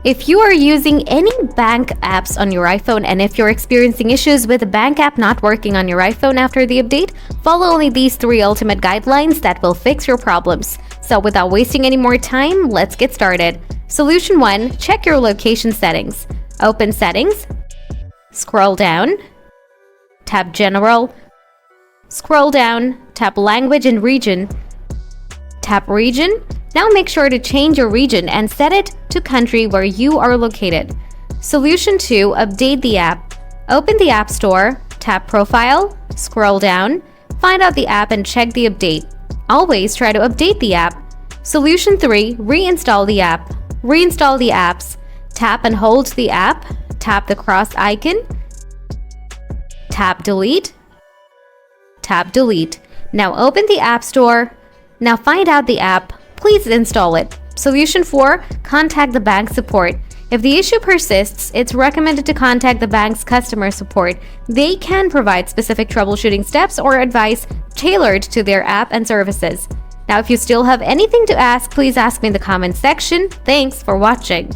If you are using any bank apps on your iPhone and if you're experiencing issues with the bank app not working on your iPhone after the update, follow only these 3 ultimate guidelines that will fix your problems. So without wasting any more time, let's get started. Solution 1. Check your location settings. Open Settings. Scroll down. Tap General. Scroll down. Tap Language and Region. Tap Region. Now make sure to change your region and set it to country where you are located. Solution 2. Update the app. Open the App Store, tap Profile, scroll down, find out the app and check the update. Always try to update the app. Solution 3. Reinstall the app. Reinstall the apps. Tap and hold the app, tap the cross icon, tap Delete, tap Delete. Now open the App Store. Now find out the app. Please install it. Solution 4. Contact the bank support. If the issue persists, it's recommended to contact the bank's customer support. They can provide specific troubleshooting steps or advice tailored to their app and services. Now, if you still have anything to ask, please ask me in the comments section. Thanks for watching.